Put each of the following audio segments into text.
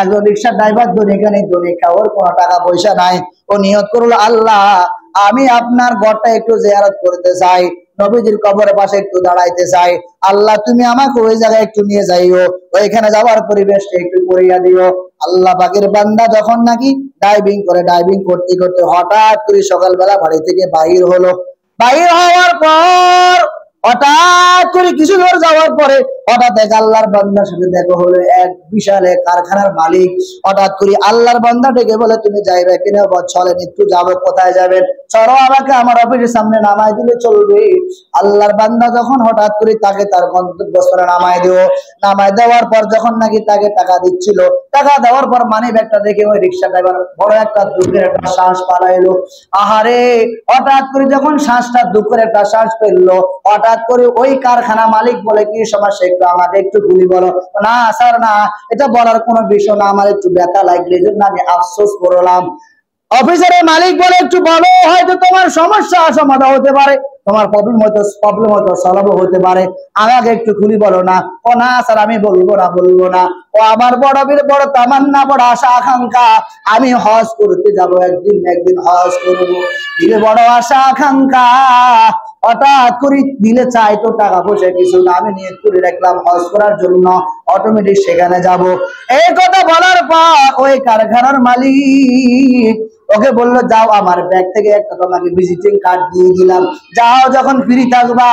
একজন রিক্সা ড্রাইভার ধনিকানি ধনিকা, ওর কোনো টাকা পয়সা নাই। ও নিয়ত করলো, আল্লাহ আমি আপনার ঘরটা একটু জিয়ারত করতে চাই, নবীজির কবরের পাশে একটু দাঁড়াইতে চাই, আল্লাহ তুমি আমাকে ওই জায়গায় একটু নিয়ে যাইও, ওইখানে যাওয়ার পরিবেশটা একটু করিয়া দিও। আল্লাহ পাকের বান্দা যখন নাকি ডাইভিং করতে করতে হঠাৎ করে সকালবেলা বাড়ি থেকে বাহির হলো। বাহির হওয়ার পর হঠাৎ করে কিছু দূর যাওয়ার পরে হঠাৎ এক আল্লাহর বান্দার সাথে দেখা হলো, এক বিশাল কারখানার মালিক। হঠাৎ করে আল্লাহর বান্দা ডেকে বলে, তুমি যাইবে কিনা? চলেন একটু যাবো। কোথায় যাবেন? চলো আমাকে আমার অফিসের সামনে নামাই দিলে চলবে। আল্লাহর বান্দা যখন হঠাৎ করে তাকে তার গন্তব্যস্থলে নামাই দিও, নামাই দেওয়ার পর যখন নাকি তাকে টাকা দিচ্ছিল, টাকা দেওয়ার পর মানি ব্যাগটা দেখে ওই রিক্সা ড্রাইভার বড় একটা দুঃখের একটা শ্বাস পালাইলো। আহারে, হঠাৎ করে যখন শ্বাসটা দুঃখের একটা শ্বাস ফেললো, হঠাৎ করে ওই কারখানা মালিক বলে, কি সমস্যা একটু আমাকে একটু খুলি বলো। না স্যার, না, এটা বলার কোনো বিষয় না, আমার একটু ব্যথা লাগলে এই জন্য আমি আফসোস করলাম। অফিসারের মালিক বলে, একটু বলো, হয়তো তোমার সমস্যা সমাধান হতে পারে, তোমার প্রবলেম হয়তো সলভ হতে পারে, আমাকে একটু খুলি বলো না। ও না স্যার, আমি বলবো না। ও আমার বড় তামান্না, বড় আশা আকাঙ্ক্ষা, আমি হজ করতে যাব, একদিন হজ করবো, দিলে বড় আশা আকাঙ্ক্ষা। হঠাৎ করে দিলে চাই তো টাকা পয়সা কিছু না, আমি নিয়ত করে রাখলাম হজ করার জন্য, অটোমেটিক সেখানে যাব। এই কথা বলার পর ওই কারখানার মালিক ওকে বললো, যাও, আমার ব্যাগ থেকে একটা তোমাকে ভিজিটিং কার্ড দিয়ে দিলাম, যাও, যখন ফ্রি থাকবা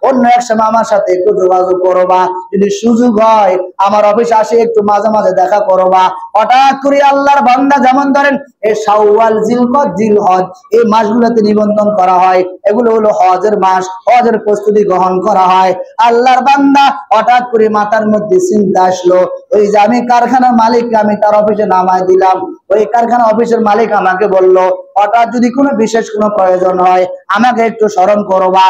অন্য এক সময় আমার সাথে একটু যোগাযোগ করবা, যদি সুযোগ হয় আমার অফিসে আসে একটু মাঝে মাঝে দেখা করবা। হঠাৎ করে আল্লাহর বান্দা, যেমন ধরেন এই শাওয়াল, জিলকদ, জিলহজ, এই মাসগুলোতে নিবন্ধন করা হয়, এগুলো হলো হজের মাস, হজের প্রস্তুতি গ্রহণ করা হয়। আল্লাহর বান্দা হঠাৎ করে মাথার মধ্যে চিন্তা আসলো, ওই যে আমি কারখানার মালিককে আমি তার অফিসে নামাই দিলাম, ওই কারখানা অফিসের মালিক আমাকে বললো, হঠাৎ যদি কোনো বিশেষ কোনো প্রয়োজন হয় আমাকে একটু স্মরণ করবা।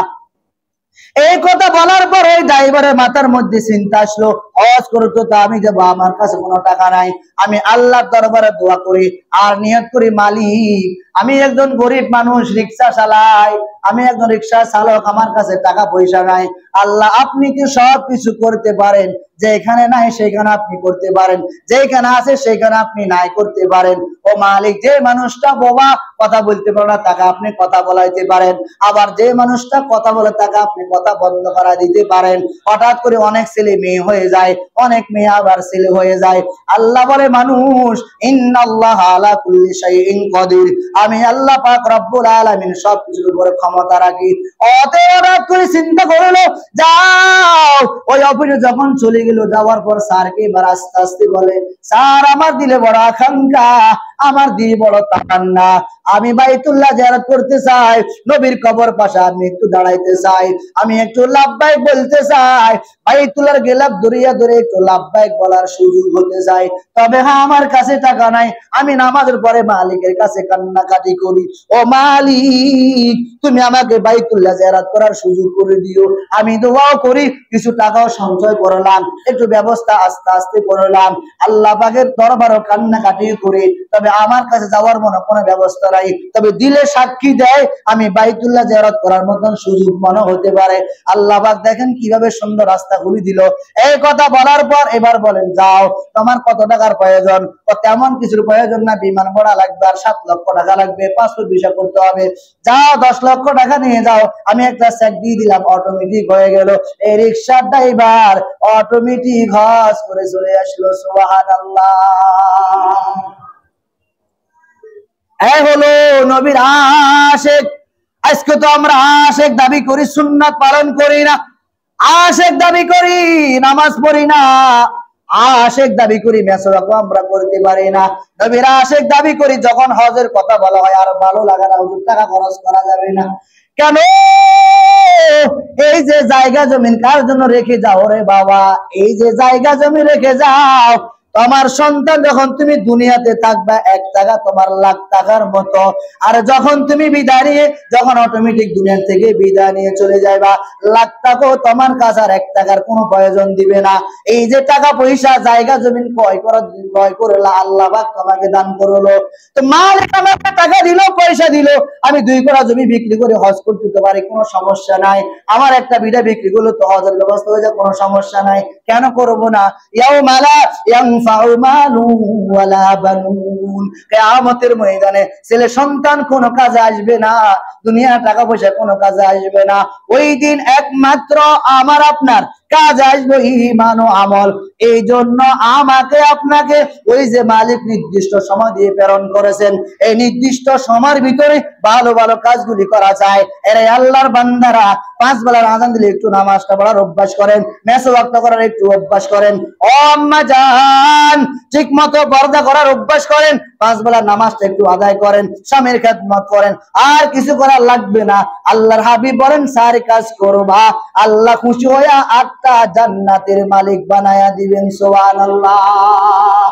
এই কথা বলার পর ওই ড্রাইভারের মাথার মধ্যে চিন্তা আসলো, হজ করতে তো আমি যাবো, আমার কাছে কোনো টাকা নাই, আমি আল্লাহর দরবারে দোয়া করি আর নিয়ত করি, মালিক আমি একজন গরিব মানুষ, রিক্সা চালাই, আমি একজন রিক্সা চালক, আমার কাছে টাকা পয়সা নাই, আল্লাহ আপনি কি সব কিছু করতে পারেন, যেখানে নাই সেখানে আপনি করতে পারেন, যেখানে আছে সেখানে আপনি নাই করতে পারেন। ও মালিক, যে মানুষটা বোবা, কথা বলতে পারে না, তাকে আপনি কথা বলাইতে পারেন, আবার যে মানুষটা কথা বলে তাকে আপনি কথা বন্ধ করা দিতে পারেন। হঠাৎ করে অনেক ছেলে মেয়ে হয়ে যায়, অনেক মেয়ে আবার ছেলে হয়ে যায়। আল্লাহ বলে, মানুষ, ইন্নাল্লাহা আলা কুল্লি শাইইন কাদির, আমি আল্লাহ পাক রব্বুল আলামিন সব কিছুর উপরে ক্ষমতা রাখি। অতএব হঠাৎ করে চিন্তা করলো, যাও, ওই অফিসে যখন চলে গেল, যাওয়ার পর স্যারকে এবার আস্তে আস্তে বলে, স্যার আমার দিলে বড় আকাঙ্ক্ষা, আমার দিলে বড় তামান্না, আমি বাইতুল্লাহ জিয়ারত করতে চাই, নবীর কবর পাশে আমি একটু দাঁড়াইতে চাই, আমি একটু লাব্বাইক বলতে চাই, বাইতুল্লাহর গেলাপ ধরিয়া ধরে একটু লাব্বাইক বলার সুযোগ হতে চাই, তবে হ্যাঁ আমার কাছে টাকা নাই, আমি নামাজের পরে মালিকের কাছে কান্নাকাটি করি, ও মালিক তুমি আমাকে বাইতুল্লাহ জিয়ারত করার সুযোগ করে দিও। আমি দোয়াও করি, কিছু টাকাও সঞ্চয় করলাম, একটু ব্যবস্থা আস্তে আস্তে করলাম, আল্লাহ পাকের দরবারও কান্নাকাটি করে, তবে আমার কাছে যাওয়ার মনে কোনো ব্যবস্থা নাই, তবে দিলে সাক্ষী দেয় আমি বাইতুল্লাহ জিয়ারত করার মতন সুযোগ মনে হতে পারে। আল্লাহ পাক দেখেন কিভাবে সুন্দর রাস্তা খুলে দিল। এই কথা বলার পর এবার বলেন, যাও, তোমার কত টাকার প্রয়োজন? তেমন কিছুর প্রয়োজন না, বিমান ভাড়া লাগবে আর 7 লক্ষ টাকা লাগবে, পাসপোর্ট ভিসা করতে হবে, যাও 10 লক্ষ টাকা নিয়ে যাও, আমি একটা চেক দিয়ে দিলাম, অটোমেটিক হয়ে গেল। এই রিক্সার ড্রাইভার অটোমেটিক হজ করে চলে আসলো। সুবহানাল্লাহ। এই হলো নবীর আশিক। আজকে তো আমরা আশিক দাবি করি, সুন্নাত পালন করি না, আশিক দাবি করি, নামাজ পড়ি না, আশিক দাবি করি, মেসওয়াক আমরা করতে পারি না। নবীর আশিক দাবি করি, যখন হজের কথা বলা হয় আর ভালো লাগে না, হুজুর টাকা খরচ করা যাবে না কেন? এই যে জায়গা জমিন কার জন্য রেখে যাও রে বাবা, এই যে জায়গা জমি রেখে যাও, তোমার সন্তান যখন তুমি দুনিয়াতে থাকবা 1 টাকা তোমার লাখ টাকার মতো, আর যখন তুমি বিদায় নিয়ে, যখন অটোমেটিক দুনিয়া থেকে বিদায় নিয়ে চলে যাইবা, লাখ টাকাও তোমার কাছে আর 1 টাকার কোনো প্রয়োজন দিবে না। এই যে টাকা পয়সা জায়গা জমিন ক্রয় করে আল্লাহ পাক তোমাকে দান করলো, তো মালিক আমাকে টাকা দিল, পয়সা দিল, আমি 2 কাঠা জমি বিক্রি করে হজ করতে পারি, কোনো সমস্যা নাই, আমার একটা বিঘা বিক্রি করলে তো হজের ব্যবস্থা হয়ে যায়, কোনো সমস্যা নাই, কেন করব না? ইয়াউমা লা ইয়ানফা ইয়ানফাউ মালু ওয়ালা বানুন। কিয়ামতের ময়দানে ছেলে সন্তান কোনো কাজে আসবে না, দুনিয়া টাকা পয়সা কোনো কাজে আসবে না। ওই দিন একমাত্র আমার আপনার কাজ আসবে ঈমান ও আমল। এই জন্য আমাকে আপনাকে ওই যে মালিক নির্দিষ্ট সময় দিয়ে প্রেরণ করেছেন, এই নির্দিষ্ট সময়ের ভিতরে ভালো ভালো কাজগুলি করা যায়। এর আল্লাহর বান্দারা 5 বেলার আযান দিলে একটু নামাজটা পড়ার অভ্যাস করেন, মেসওয়াক করার একটু অভ্যাস করেন। ও আম্মা জান, ঠিক মতো পর্দা করার অভ্যাস করেন, 5 বেলার নামাজটা একটু আদায় করেন, স্বামীর খেদমত করেন, আর কিছু করা লাগবে না। আল্লাহর হাবিব বলেন 4 কাজ করবা, আল্লাহ খুশি হইয়া 8টা জান্নাতের মালিক বানায়া দিবেন। সুবহানাল্লাহ।